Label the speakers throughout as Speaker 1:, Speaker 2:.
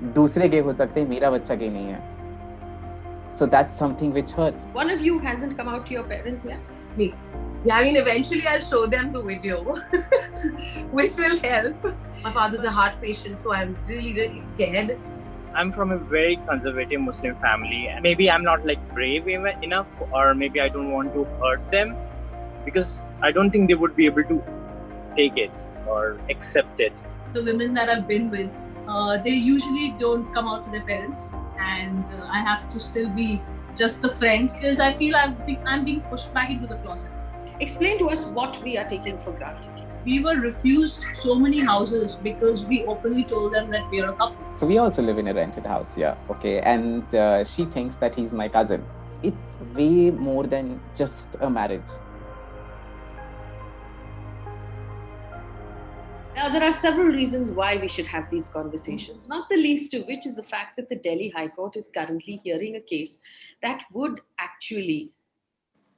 Speaker 1: दूसरे गे हो सकते हैं, मेरा बच्चा गे नहीं है. So that's something which hurts.
Speaker 2: One of you hasn't come out to your parents yet?
Speaker 3: Me. Yeah, I mean, eventually I'll show them the video, which will help. My father's a heart patient, so I'm really, really scared.
Speaker 4: I'm from a very conservative Muslim family. Maybe I'm not like brave enough, or maybe I don't want to hurt them, because I don't think they would be able to take it or accept it.
Speaker 5: The women that I've been with, they usually don't come out to their parents, and I have to still be just the friend, because I feel I'm being pushed back into the closet.
Speaker 2: Explain to us what we are taking for granted.
Speaker 5: We were refused so many houses because we openly told them that we are a couple.
Speaker 1: So we also live in a rented house here, okay? And she thinks that he's my cousin. It's way more than just a marriage.
Speaker 2: Now, there are several reasons why we should have these conversations, not the least of which is the fact that the Delhi High Court is currently hearing a case that would actually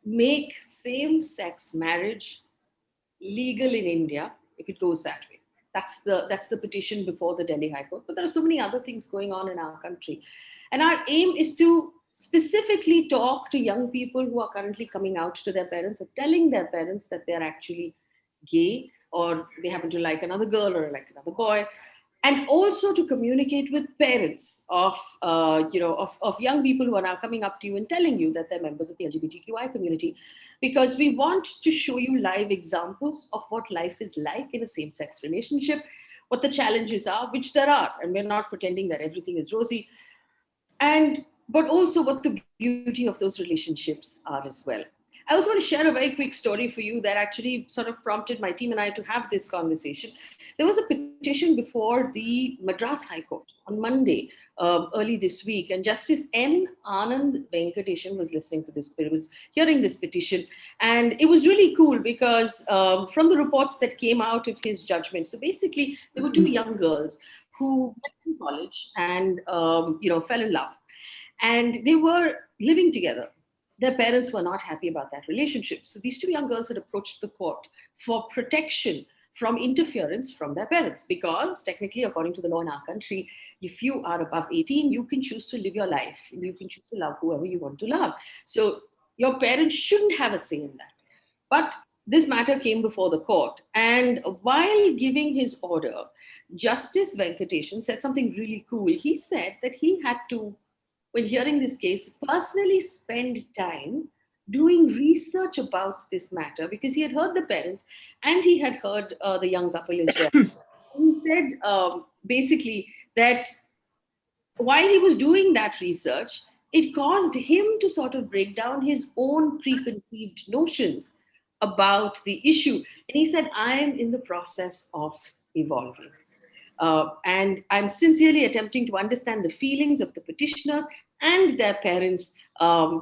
Speaker 2: make same-sex marriage legal in India if it goes that way. That's the petition before the Delhi High Court. But there are so many other things going on in our country. And our aim is to specifically talk to young people who are currently coming out to their parents or telling their parents that they're actually gay, or they happen to like another girl or like another boy, and also to communicate with parents of young people who are now coming up to you and telling you that they're members of the LGBTQI community, because we want to show you live examples of what life is like in a same-sex relationship, what the challenges are, which there are, and we're not pretending that everything is rosy, but also what the beauty of those relationships are as well. I also want to share a very quick story for you that actually sort of prompted my team and I to have this conversation. There was a petition before the Madras High Court on Monday, early this week, and Justice N. Anand Venkateshan was listening to this, was hearing this petition, and it was really cool because from the reports that came out of his judgment, so basically there were two young girls who met in college and fell in love, and they were living together. Their parents were not happy about that relationship. So these two young girls had approached the court for protection from interference from their parents, because technically, according to the law in our country, if you are above 18, you can choose to live your life. You can choose to love whoever you want to love. So your parents shouldn't have a say in that. But this matter came before the court. And while giving his order, Justice Venkateshan said something really cool. He said that he had to, when hearing this case, personally spend time doing research about this matter, because he had heard the parents and he had heard the young couple as well. He said basically that while he was doing that research, it caused him to sort of break down his own preconceived notions about the issue. And he said, I am in the process of evolving. And I'm sincerely attempting to understand the feelings of the petitioners and their parents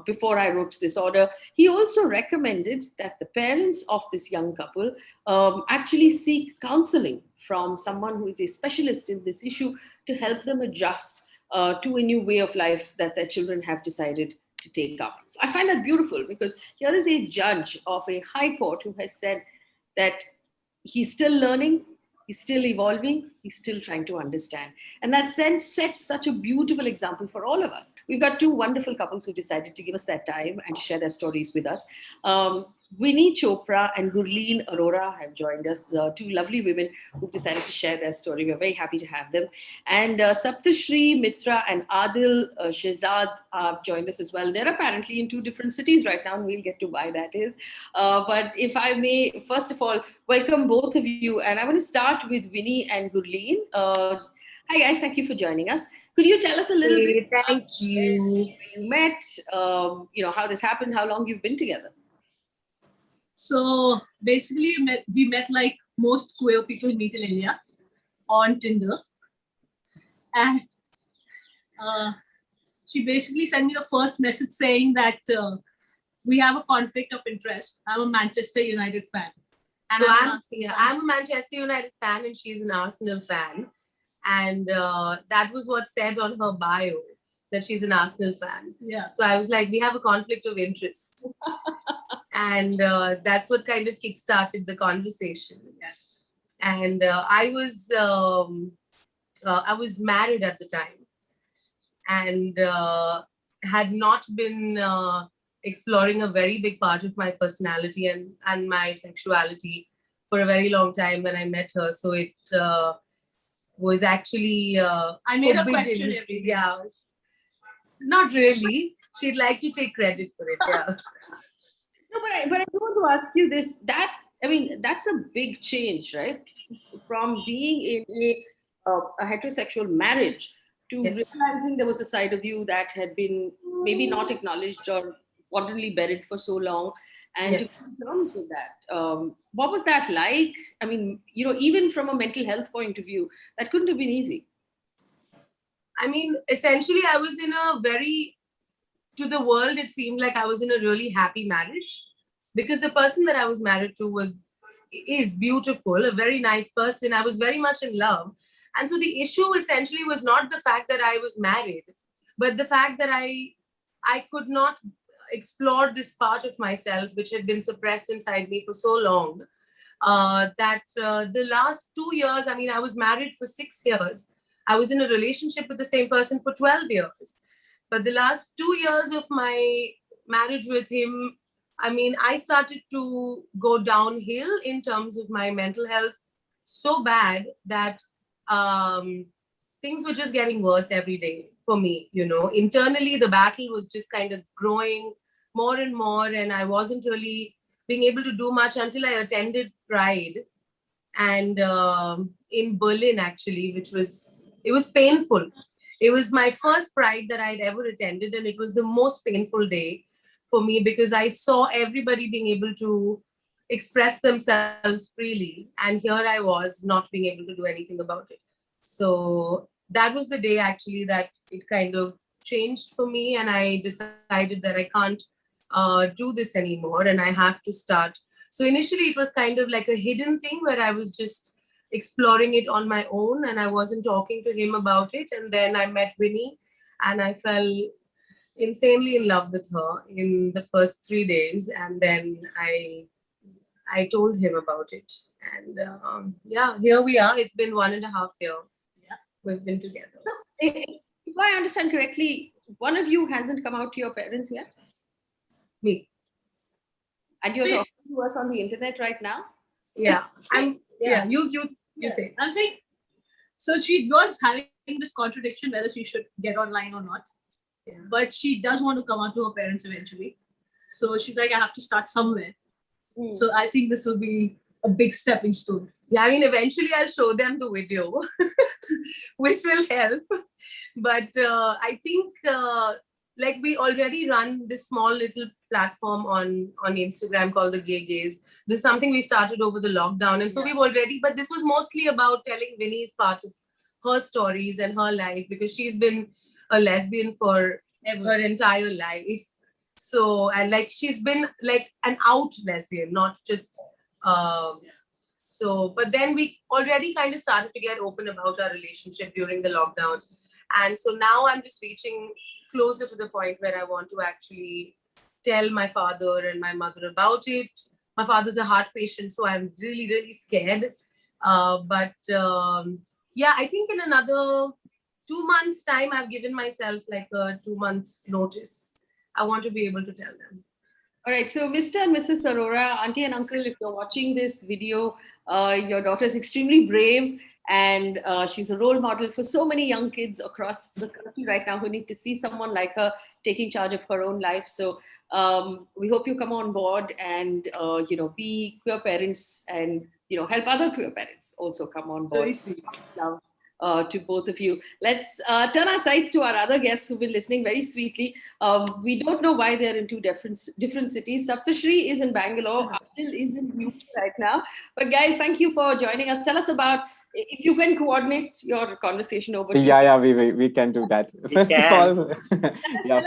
Speaker 2: before I wrote this order. He also recommended that the parents of this young couple actually seek counseling from someone who is a specialist in this issue to help them adjust to a new way of life that their children have decided to take up. So I find that beautiful, because here is a judge of a high court who has said that he's still learning, he's still evolving, he's still trying to understand. And that sets such a beautiful example for all of us. We've got two wonderful couples who decided to give us that time and to share their stories with us. Winnie, Chopra and Gurleen, Arora have joined us, two lovely women who've decided to share their story. We're very happy to have them. And Saptarshi, Mitra and Adil, Shehzad have joined us as well. They're apparently in two different cities right now, and we'll get to why that is. But if I may, first of all, welcome both of you. And I want to start with Winnie and Gurleen. Hi guys, thank you for joining us. Could you tell us a little bit?
Speaker 3: Thank you.
Speaker 2: You met, how this happened, how long you've been together?
Speaker 5: So basically, we met like most queer people meet in India on Tinder. And she basically sent me the first message saying that we have a conflict of interest. I'm a Manchester United fan.
Speaker 3: And so I'm a Manchester United fan and she's an Arsenal fan. And that was what said on her bio, that she's an Arsenal fan.
Speaker 5: Yeah.
Speaker 3: So I was like, we have a conflict of interest. And that's what kind of kickstarted the conversation.
Speaker 5: Yes.
Speaker 3: And I was I was married at the time, and had not been exploring a very big part of my personality and my sexuality for a very long time when I met her. So it was actually
Speaker 5: I made a
Speaker 3: forbidden.
Speaker 5: question every day.
Speaker 3: Yeah, not really. She'd like to take credit for it. Yeah.
Speaker 2: No, but I do want to ask you this. That's a big change, right? From being in a heterosexual marriage to
Speaker 3: Yes.
Speaker 2: realizing there was a side of you that had been maybe not acknowledged or wantonly buried for so long, and to
Speaker 3: Yes.
Speaker 2: come to terms with that. What was that like? I mean, even from a mental health point of view, that couldn't have been easy.
Speaker 3: I mean, essentially, I was in a very, to the world, it seemed like I was in a really happy marriage, because the person that I was married to is beautiful, a very nice person. I was very much in love. And so the issue essentially was not the fact that I was married, but the fact that I could not explore this part of myself which had been suppressed inside me for so long. That the last 2 years, I mean, I was married for 6 years. I was in a relationship with the same person for 12 years. But the last 2 years of my marriage with him, I mean, I started to go downhill in terms of my mental health so bad that things were just getting worse every day for me. Internally, the battle was just kind of growing more and more, and I wasn't really being able to do much until I attended Pride, and in Berlin, actually, it was painful. It was my first Pride that I'd ever attended, and it was the most painful day for me, because I saw everybody being able to express themselves freely, and here I was not being able to do anything about it. So that was the day actually that it kind of changed for me, and I decided that I can't do this anymore, and I have to start. So initially it was kind of like a hidden thing where I was just exploring it on my own, and I wasn't talking to him about it. And then I met Winnie, and I fell insanely in love with her in the first 3 days, and then I told him about it, and yeah, here we are. It's been 1.5 years.
Speaker 5: Yeah.
Speaker 3: We've been together.
Speaker 2: If I understand correctly, one of you hasn't come out to your parents yet,
Speaker 3: Me.
Speaker 2: and you're talking to us on the internet right now.
Speaker 3: Yeah. You say.
Speaker 5: I'm saying, so she was having this contradiction whether she should get online or not.
Speaker 3: Yeah.
Speaker 5: But she does want to come out to her parents eventually. So she's like, I have to start somewhere. So I think this will be a big stepping stone.
Speaker 3: Yeah, I mean, eventually I'll show them the video, which will help. But I think like we already run this small little platform on Instagram called the Gay Gays. This is something we started over the lockdown. And so we've already, but this was mostly about telling Winnie's part of her stories and her life, because she's been a lesbian for her entire life. So, and like she's been like an out lesbian, not just so, but then we already kind of started to get open about our relationship during the lockdown. And so now I'm just reaching closer to the point where I want to actually tell my father and my mother about it. My father's a heart patient, so I'm really, really scared. But yeah, I think in another 2 months' time, I've given myself like a 2 months notice. I want to be able to tell them.
Speaker 2: All right. So, Mr. and Mrs. Arora, Auntie and Uncle, if you're watching this video, your daughter is extremely brave, and she's a role model for so many young kids across the country right now who need to see someone like her taking charge of her own life. So, we hope you come on board and be queer parents, and help other queer parents also come on board.
Speaker 5: Very sweet.
Speaker 2: Love to both of you. Let's turn our sights to our other guests who've been listening very sweetly. We don't know why they're in two different cities. Saptarshi is in Bangalore. Adil is in UK right now. But guys, thank you for joining us. Tell us about, if you can coordinate your conversation over to
Speaker 1: we can do that.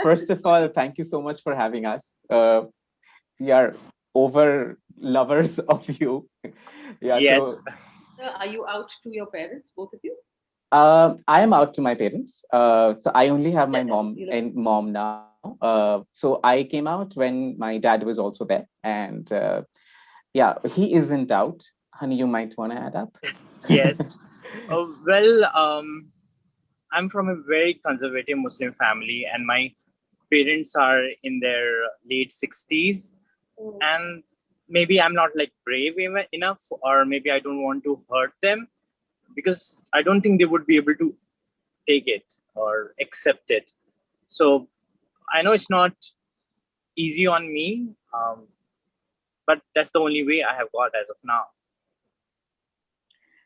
Speaker 1: First of all, thank you so much for having us. We are over lovers of you.
Speaker 4: Yes.
Speaker 2: So, are you out to your parents, both of you?
Speaker 1: I am out to my parents. So I only have my mom now. So I came out when my dad was also there, and he isn't out. Honey, you might want to add up.
Speaker 4: Yes. I'm from a very conservative Muslim family, and my parents are in their late 60s. And maybe I'm not like brave enough, or maybe I don't want to hurt them, because I don't think they would be able to take it or accept it. So I know it's not easy on me, but that's the only way I have got as of now.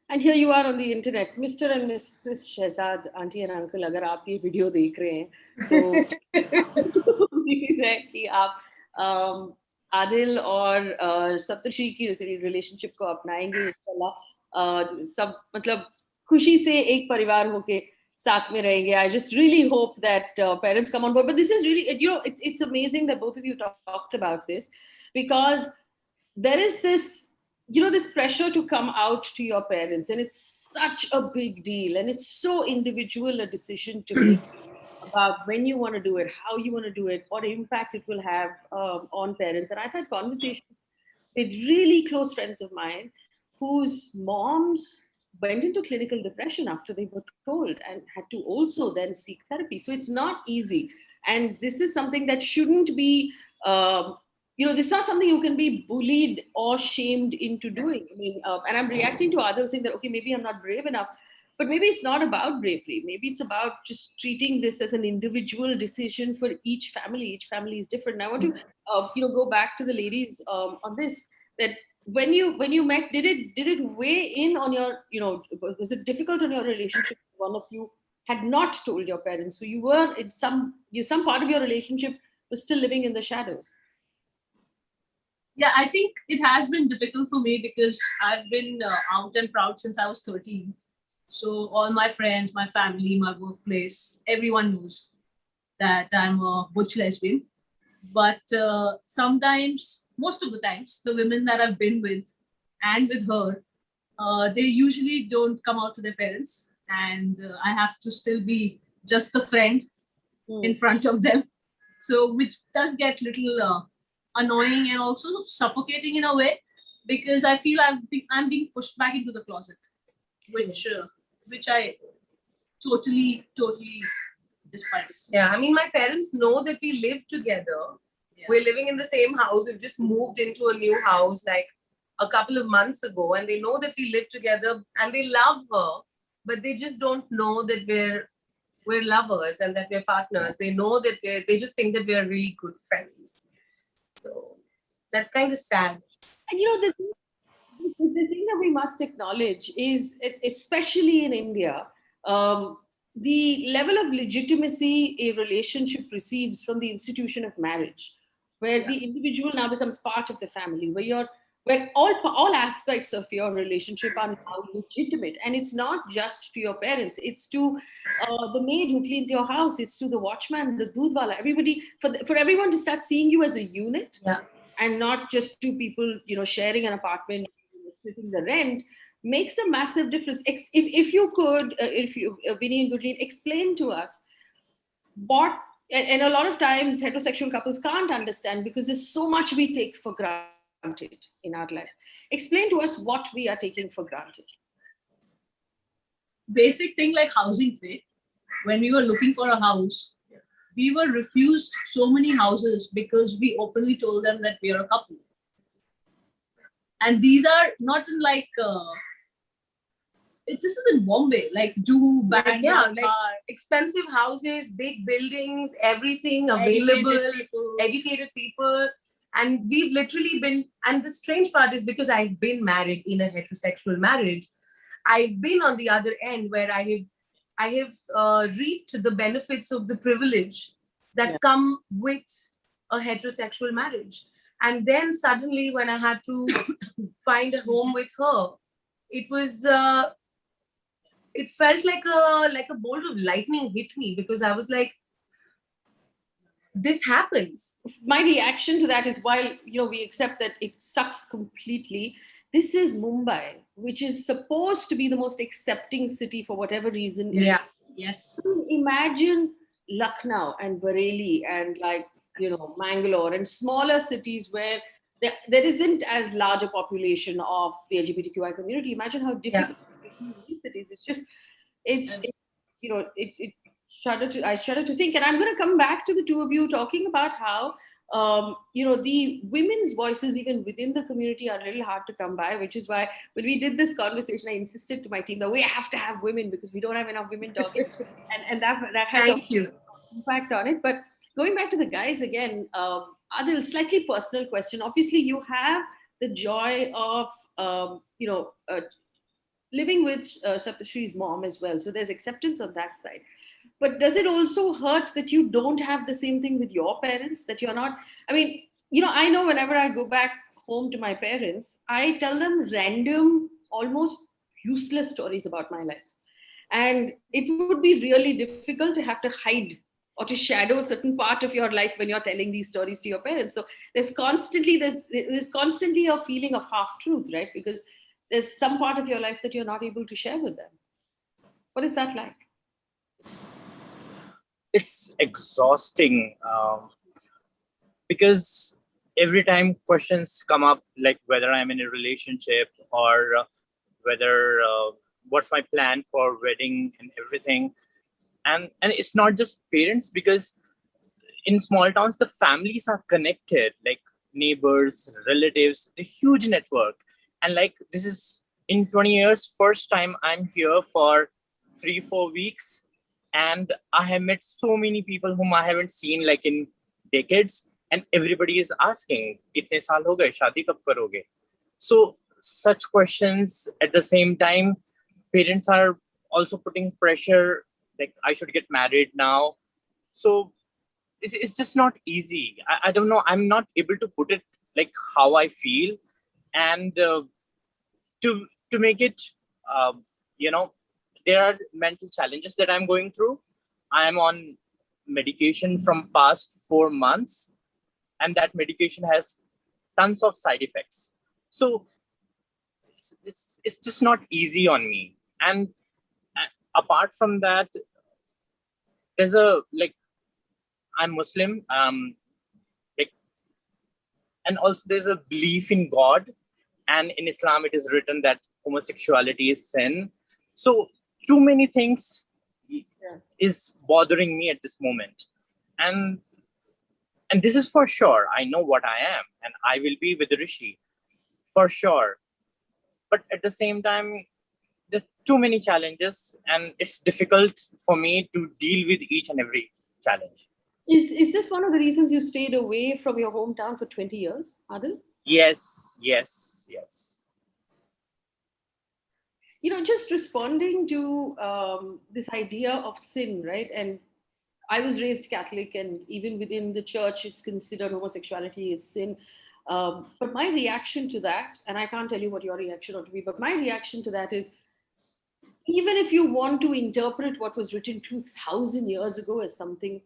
Speaker 2: And here you are on the internet, Mr. and Mrs. Shehzad, auntie and uncle. अगर आप ये video देख रहे हैं तो उम्मीद है कि आप आदिल और सप्तर्षि की रिलेशनशिप को अपनाएंगे इंशाल्लाह। सब मतलब खुशी से एक परिवार होके साथ में रहेंगे. I just really hope that parents come on board. But this is really, it's amazing that both of you talked about this, because there is this, this pressure to come out to your parents, and it's such a big deal, and it's so individual a decision to make about when you want to do it, how you want to do it, what impact it will have on parents. And I've had conversations with really close friends of mine whose moms went into clinical depression after they were told, and had to also then seek therapy. So it's not easy. And this is something that shouldn't be, this is not something you can be bullied or shamed into doing. I mean, and I'm reacting to others saying that, okay, maybe I'm not brave enough, but maybe it's not about bravery. Maybe it's about just treating this as an individual decision for each family. Each family is different. And I want to, go back to the ladies on this, that when you met, did it weigh in on your, was it difficult on your relationship? One of you had not told your parents, so you were in some part of your relationship was still living in the shadows.
Speaker 5: Yeah, I think it has been difficult for me because I've been out and proud since I was 13. So all my friends, my family, my workplace, everyone knows that I'm a butch lesbian. But sometimes, most of the times, the women that I've been with and with her, they usually don't come out to their parents, and I have to still be just a friend in front of them. So which does get little annoying and also suffocating in a way, because I feel I'm being pushed back into the closet, which I totally despise.
Speaker 3: Yeah, I mean, my parents know that we live together. Yeah. We're living in the same house. We've just moved into a new house like a couple of months ago, and they know that we live together and they love her, but they just don't know that we're lovers and that we're partners. They know that they just think that we're really good friends. So that's kind of sad.
Speaker 2: And the thing that we must acknowledge is, especially in India, the level of legitimacy a relationship receives from the institution of marriage, where the individual now becomes part of the family, where all aspects of your relationship are now legitimate. And it's not just to your parents, it's to the maid who cleans your house, it's to the watchman, the doodwala, everybody, for everyone to start seeing you as a unit, and not just two people, sharing an apartment, splitting the rent, makes a massive difference. If you could, Winnie and Gurleen, explain to us what, and a lot of times heterosexual couples can't understand because there's so much we take for granted in our lives. Explain to us what we are taking for granted.
Speaker 5: Basic thing like housing, Faye. When we were looking for a house, we were refused so many houses because we openly told them that we are a couple. And these are not in like, this is in Bombay, like Juhu, Bandra,
Speaker 3: like expensive houses, big buildings, everything available, educated people. And we've literally been, and the strange part is because I've been married in a heterosexual marriage, I've been on the other end where I have reaped the benefits of the privilege that come with a heterosexual marriage. And then suddenly when I had to find a home with her, it was, it felt like a bolt of lightning hit me, because I was like, this happens.
Speaker 2: My reaction to that is, while we accept that it sucks completely, this is Mumbai, which is supposed to be the most accepting city for whatever reason.
Speaker 5: Yes.
Speaker 2: Imagine Lucknow and Bareilly and Mangalore and smaller cities where there isn't as large a population of the LGBTQI community. Imagine how difficult it It's just, it I shudder to think. And I'm going to come back to the two of you talking about how, the women's voices, even within the community, are a little hard to come by, which is why when we did this conversation, I insisted to my team that we have to have women because we don't have enough women talking. And that has
Speaker 3: Thank you.
Speaker 2: impact on it. But going back to the guys again, Adil, slightly personal question. Obviously, you have the joy of, living with Saptarshi's mom as well. So there's acceptance on that side. But does it also hurt that you don't have the same thing with your parents? That you're not, I mean, I know whenever I go back home to my parents, I tell them random, almost useless stories about my life. And it would be really difficult to have to hide or to shadow a certain part of your life when you're telling these stories to your parents. So there's constantly a feeling of half truth, right? Because there's some part of your life that you're not able to share with them. What is that like?
Speaker 4: It's exhausting because every time questions come up, like whether I'm in a relationship or whether what's my plan for wedding and everything. And it's not just parents, because in small towns, the families are connected, like neighbors, relatives, a huge network. And like, this is in 20 years, first time I'm here for 3-4 weeks. And I have met so many people whom I haven't seen like in decades. And everybody is asking, "Kitne saal ho gaye? Shadi kab karoge?" So such questions. At the same time, parents are also putting pressure, like I should get married now. So it's just not easy. I don't know. I'm not able to put it like how I feel. And to make it, there are mental challenges that I'm going through. I'm on medication from past 4 months, and that medication has tons of side effects. So it's just not easy on me. And apart from that, there's I'm Muslim, and also there's a belief in God, and in Islam it is written that homosexuality is sin. So too many things is bothering me at this moment, and this is for sure. I know what I am, and I will be with Rishi for sure. But at the same time, there are too many challenges, and it's difficult for me to deal with each and every challenge.
Speaker 2: Is this one of the reasons you stayed away from your hometown for 20 years, Adil?
Speaker 4: Yes.
Speaker 2: Just responding to this idea of sin, right? And I was raised Catholic, and even within the church, it's considered homosexuality is sin. But my reaction to that, and I can't tell you what your reaction ought to be, but my reaction to that is, even if you want to interpret what was written 2,000 years ago as something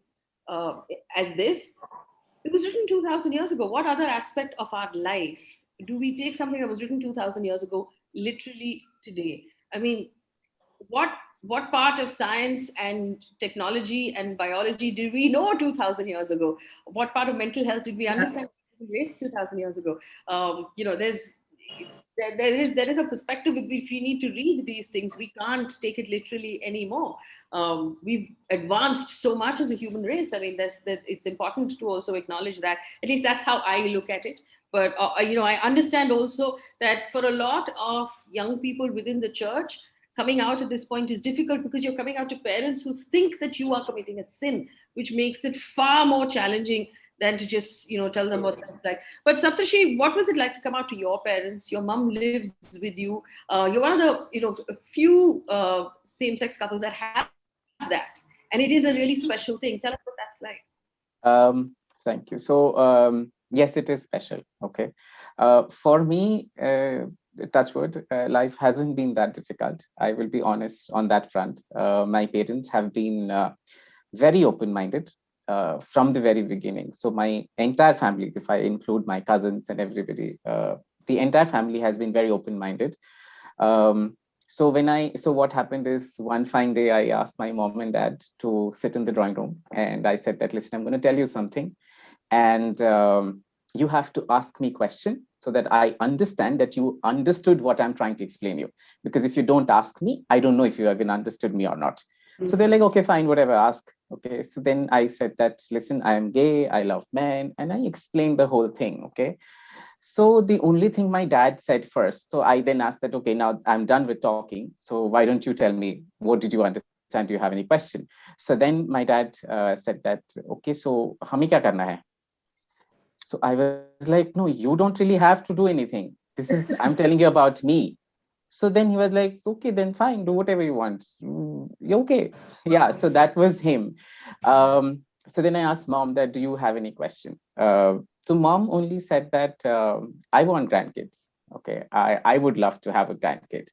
Speaker 2: as this, it was written 2,000 years ago. What other aspect of our life do we take something that was written 2,000 years ago literally today? I mean, what part of science and technology and biology did we know 2,000 years ago? What part of mental health did we understand 2,000 years ago? There is a perspective. If we need to read these things, we can't take it literally anymore. We've advanced so much as a human race. I mean, it's important to also acknowledge that. At least that's how I look at it. But I understand also that for a lot of young people within the church, coming out at this point is difficult because you're coming out to parents who think that you are committing a sin, which makes it far more challenging than to just tell them what that's like. But Saptarshi, what was it like to come out to your parents? Your mom lives with you. You're one of the few same-sex couples that have that, and it is a really special thing. Tell us what that's like.
Speaker 1: Thank you. So yes, it is special. Okay, for me, touch wood, life hasn't been that difficult. I will be honest on that front. My parents have been very open-minded from the very beginning. So my entire family, if I include my cousins and everybody, the entire family has been very open-minded. So what happened is, one fine day, I asked my mom and dad to sit in the drawing room, and I said that, listen, I'm going to tell you something. And you have to ask me question so that I understand that you understood what I'm trying to explain you. Because if you don't ask me, I don't know if you have been understood me or not. So they're like, okay, fine, whatever, ask. Okay. So then I said that, listen, I am gay, I love men, and I explained the whole thing. Okay. So the only thing my dad said first, so I then asked that, okay, now I'm done with talking. So why don't you tell me, what did you understand? Do you have any question? So then my dad said that, okay, so hami kya karna hai? So I was like, no, you don't really have to do anything. This is, I'm telling you about me. So then he was like, okay, then fine, do whatever you want. You're okay. Yeah, so that was him. So then I asked mom that, do you have any question? So mom only said that, I want grandkids. Okay, I would love to have a grandkid.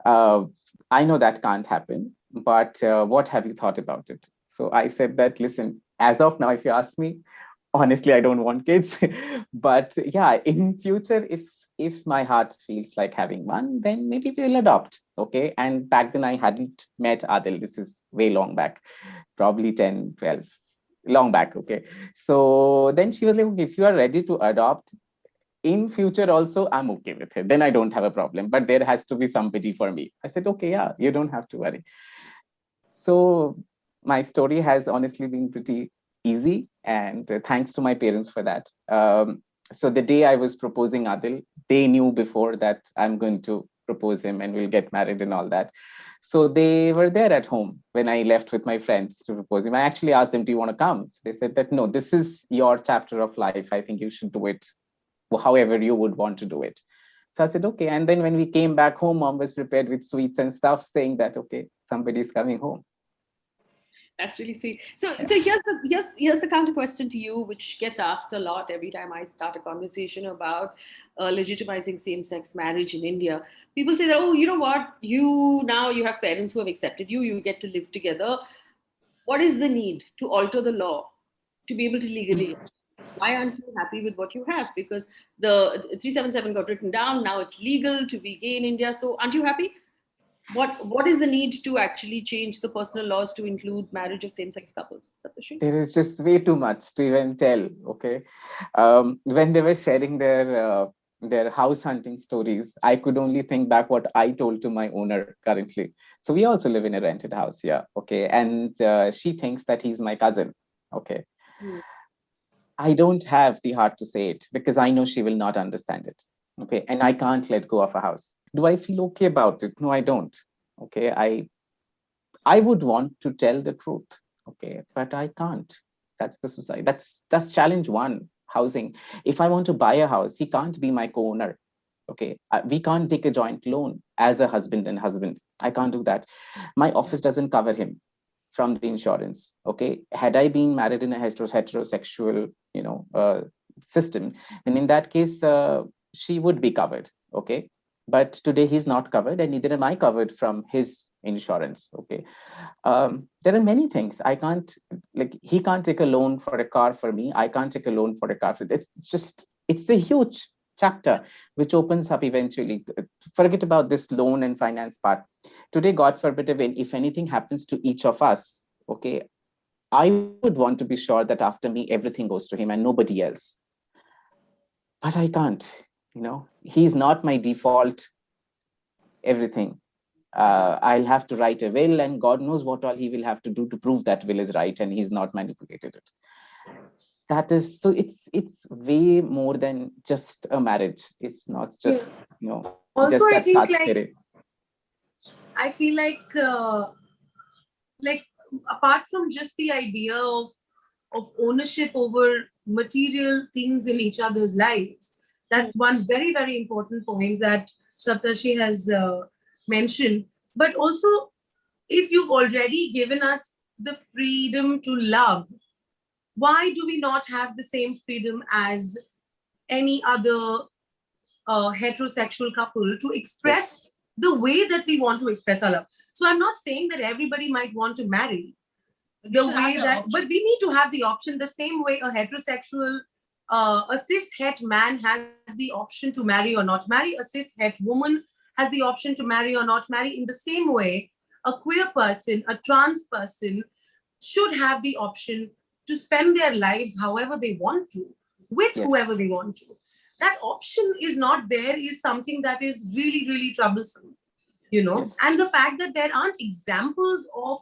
Speaker 1: Uh, I know that can't happen, but what have you thought about it? So I said that, listen, as of now, if you ask me, honestly, I don't want kids. But yeah, in future, if my heart feels like having one, then maybe we'll adopt. Okay. And back then I hadn't met Adil. This is way long back, probably 10, 12, long back. Okay. So then she was like, okay, if you are ready to adopt in future also, I'm okay with it. Then I don't have a problem, but there has to be somebody for me. I said, okay, yeah, you don't have to worry. So my story has honestly been pretty easy, and thanks to my parents for that. So the day I was proposing Adil, they knew before that I'm going to propose him and we'll get married and all that. So they were there at home when I left with my friends to propose him. I actually asked them, do you want to come? So they said that, no, this is your chapter of life. I think you should do it however you would want to do it. So I said, okay. And then when we came back home, mom was prepared with sweets and stuff, saying that, okay, somebody's coming home.
Speaker 2: That's really sweet. So here's the counter question to you, which gets asked a lot every time I start a conversation about legitimizing same-sex marriage in India. People say that, oh, you know what, you have parents who have accepted you, you get to live together. What is the need to alter the law to be able to legally? Why aren't you happy with what you have? Because the 377 got written down, now it's legal to be gay in India. So aren't you happy? What is the need to actually change the personal laws to include marriage of same-sex couples, Saptarshi?
Speaker 1: There is just way too much to even tell. Okay, when they were sharing their house hunting stories, I could only think back what I told to my owner currently. So we also live in a rented house, yeah. Okay, and she thinks that he's my cousin. Okay, I don't have the heart to say it because I know she will not understand it. Okay, and I can't let go of a house. Do I feel okay about it? No, I don't. Okay, I would want to tell the truth. Okay, but I can't. That's the society. That's challenge one. Housing. If I want to buy a house, he can't be my co-owner. Okay, we can't take a joint loan as a husband and husband. I can't do that. My office doesn't cover him from the insurance. Okay, had I been married in a heterosexual, system, then in that case, she would be covered. Okay, but today he's not covered, and neither am I covered from his insurance. Okay, there are many things I can't, like, he can't take a loan for a car for me, I can't take a loan for a car for, it's a huge chapter which opens up eventually. Forget about this loan and finance part. Today, god forbid, if anything happens to each of us, okay, I would want to be sure that after me everything goes to him and nobody else. But I can't, he's not my default everything. I'll have to write a will, and God knows what all he will have to do to prove that will is right and he's not manipulated it. That is, so it's way more than just a marriage. It's not just,
Speaker 3: also
Speaker 1: just
Speaker 3: I
Speaker 1: that
Speaker 3: think, like, I feel like apart from just the idea of ownership over material things in each other's lives, that's one very, very important point that Saptarshi has mentioned. But also, if you've already given us the freedom to love, why do we not have the same freedom as any other heterosexual couple to express the way that we want to express our love? So I'm not saying that everybody might want to marry the way that, but we need to have the option the same way a heterosexual, a cis-het man has the option to marry or not marry, a cis-het woman has the option to marry or not marry. In the same way, a queer person, a trans person should have the option to spend their lives however they want to. with
Speaker 1: Yes.
Speaker 3: whoever they want to. That option is not there is something that is really, really troublesome,
Speaker 1: Yes.
Speaker 3: And the fact that there aren't examples of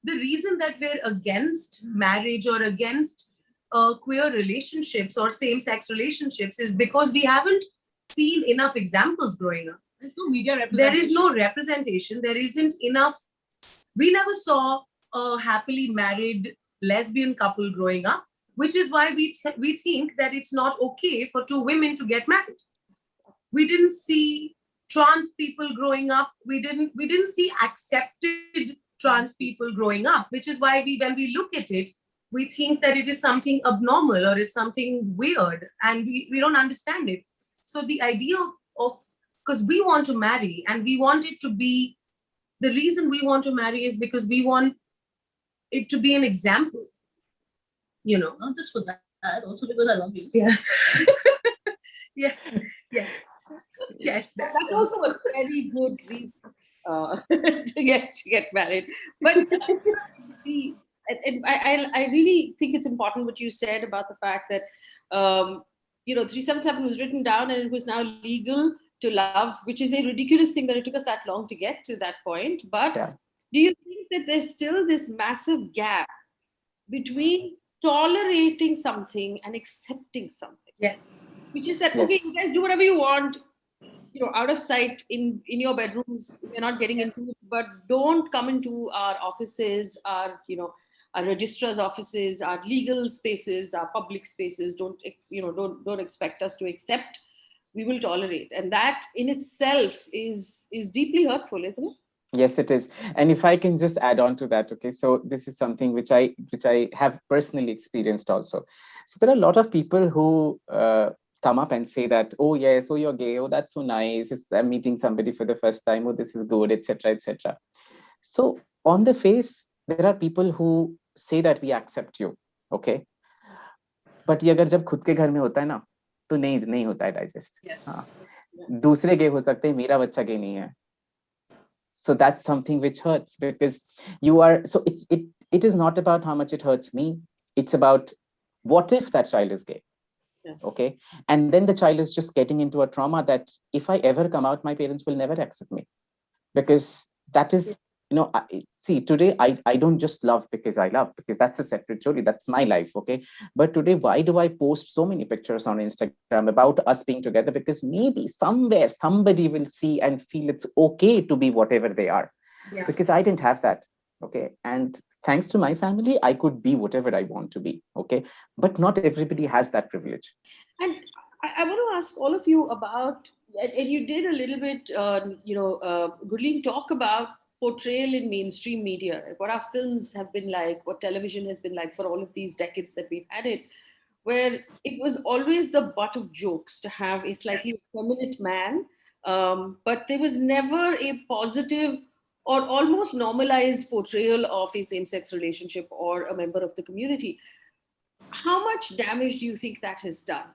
Speaker 3: the reason that we're against marriage or against queer relationships or same-sex relationships is because we haven't seen enough examples growing up.
Speaker 5: There's no media representation.
Speaker 3: There is no representation. There isn't enough. We never saw a happily married lesbian couple growing up, which is why we think that it's not okay for two women to get married. We didn't see trans people growing up. We didn't see accepted trans people growing up, which is why when we look at it, we think that it is something abnormal or it's something weird, and we don't understand it. So the idea of because we want to marry and we want it to be, the reason we want to marry is because we want it to be an example,
Speaker 5: Not just for that, also because I love you.
Speaker 3: Yeah. Yes.
Speaker 2: That's also a very good reason to get married. But I really think it's important what you said about the fact that 377 was written down and it was now legal to love, which is a ridiculous thing that it took us that long to get to that point. But do you think that there's still this massive gap between tolerating something and accepting something?
Speaker 3: Yes.
Speaker 2: Which is that, okay, you guys do whatever you want, out of sight in your bedrooms, we're not getting into it, but don't come into our offices, our registrar's offices, our legal spaces, our public spaces. Don't expect us to accept. We will tolerate. And that in itself is deeply hurtful, isn't it?
Speaker 1: Yes, it is. And if I can just add on to that, okay, so this is something which I have personally experienced also. So there are a lot of people who come up and say that, oh yes, oh you're gay, oh that's so nice, I'm meeting somebody for the first time, oh this is good, etc., etc. So on the face, there are people who say that we accept you, okay, but ये अगर जब खुद के घर में होता है ना, तो नहीं होता है digest. हाँ, दूसरे gay हो सकते हैं, मेरा बच्चा gay नहीं है. So that's something which hurts, because you are, so it is not about how much it hurts me. It's about what if that child is gay?
Speaker 2: Yeah.
Speaker 1: Okay. And then the child is just getting into a trauma that if I ever come out, my parents will never accept me, because that is, see, today I don't just love because I love, because that's a separate story. That's my life. Okay. But today, why do I post so many pictures on Instagram about us being together? Because maybe somewhere somebody will see and feel it's okay to be whatever they are.
Speaker 3: Yeah.
Speaker 1: Because I didn't have that. Okay. And thanks to my family, I could be whatever I want to be. Okay. But not everybody has that privilege.
Speaker 2: And I want to ask all of you about, and you did a little bit, Gurleen, talk about portrayal in mainstream media, what our films have been like, what television has been like for all of these decades that we've had it, where it was always the butt of jokes to have a slightly effeminate man, but there was never a positive or almost normalized portrayal of a same-sex relationship or a member of the community. How much damage do you think that has done?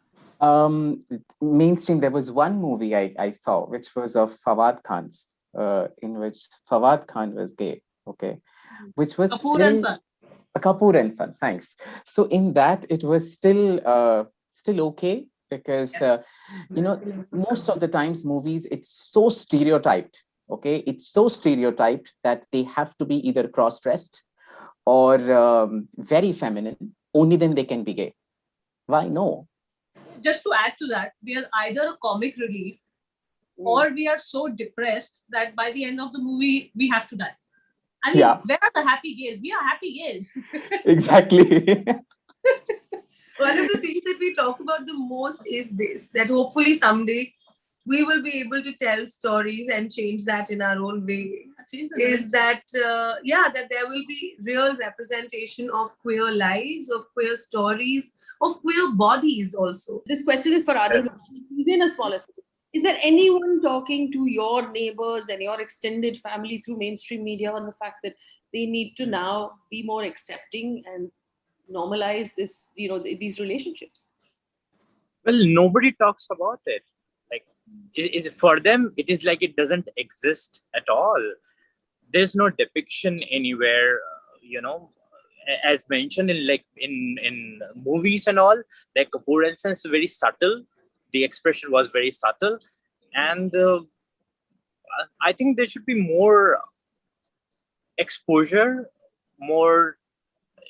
Speaker 1: Mainstream, there was one movie I saw, which was of Fawad Khan's, in which Fawad Khan was gay, okay, which was
Speaker 5: Kapoor and Son.
Speaker 1: Kapoor and Son, thanks. So in that, it was still okay, because most of the times movies, it's so stereotyped, okay, it's so stereotyped that they have to be either cross-dressed or very feminine, only then they can be gay. Why no?
Speaker 5: Just to add to that, we are either a comic relief or we are so depressed that by the end of the movie, we have to die. I mean, where are the happy gays? We are happy gays.
Speaker 1: Exactly.
Speaker 3: One of the things that we talk about the most is this, that hopefully someday we will be able to tell stories and change that in our own way. Is that, that there will be real representation of queer lives, of queer stories, of queer bodies also.
Speaker 2: This question is for Adil. Within a smaller city, is there anyone talking to your neighbors and your extended family through mainstream media on the fact that they need to now be more accepting and normalize this, these relationships?
Speaker 4: Well, nobody talks about it. Like, is for them, it is like it doesn't exist at all. There's no depiction anywhere, as mentioned in in movies and all, like Kapoor and Sons, very subtle. The expression was very subtle, and I think there should be more exposure, more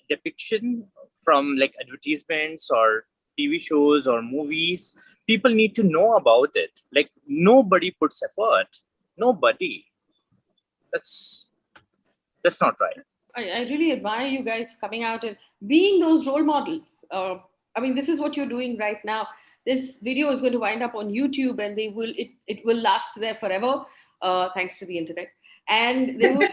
Speaker 4: depiction from like advertisements or TV shows or movies. People need to know about it. Like nobody puts effort. Nobody. That's not right.
Speaker 2: I really admire you guys for coming out and being those role models. I mean, this is what you're doing right now. This video is going to wind up on YouTube, and it will last there forever, thanks to the internet. And there will,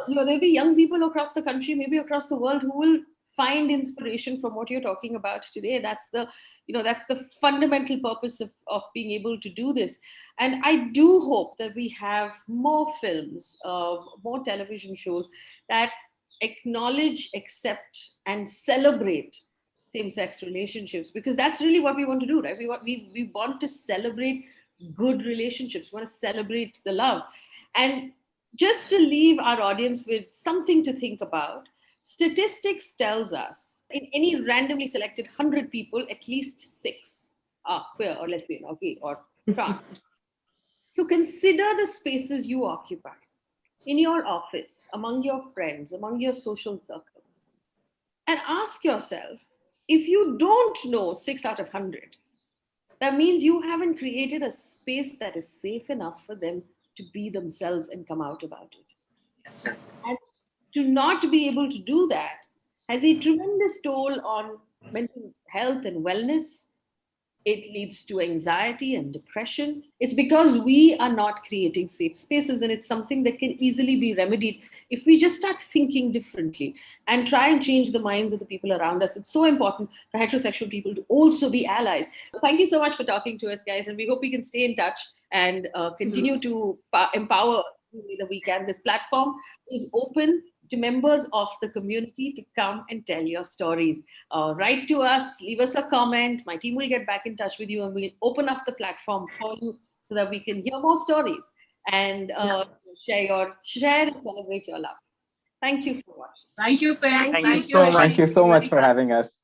Speaker 2: there'll be young people across the country, maybe across the world, who will find inspiration from what you're talking about today. That's the fundamental purpose of being able to do this. And I do hope that we have more films, more television shows that acknowledge, accept, and celebrate same-sex relationships, because that's really what we want to do, right? We want to celebrate good relationships. We want to celebrate the love. And just to leave our audience with something to think about, statistics tells us in any randomly selected 100 people, at least 6 are queer or lesbian or gay or trans. So consider the spaces you occupy in your office, among your friends, among your social circle, and ask yourself, if you don't know 6 out of 100, that means you haven't created a space that is safe enough for them to be themselves and come out about it.
Speaker 3: Yes.
Speaker 2: And to not be able to do that has a tremendous toll on mental health and wellness. It leads to anxiety and depression. It's because we are not creating safe spaces, and it's something that can easily be remedied if we just start thinking differently and try and change the minds of the people around us. It's so important for heterosexual people to also be allies. Thank you so much for talking to us, guys, and we hope we can stay in touch and continue to empower the way that we can. This platform is open to members of the community to come and tell your stories. Write to us, leave us a comment. My team will get back in touch with you, and we'll open up the platform for you so that we can hear more stories and share and celebrate your love. Thank you for watching.
Speaker 5: Thank you, Faye.
Speaker 3: Thank you
Speaker 1: Thank you so much for having us.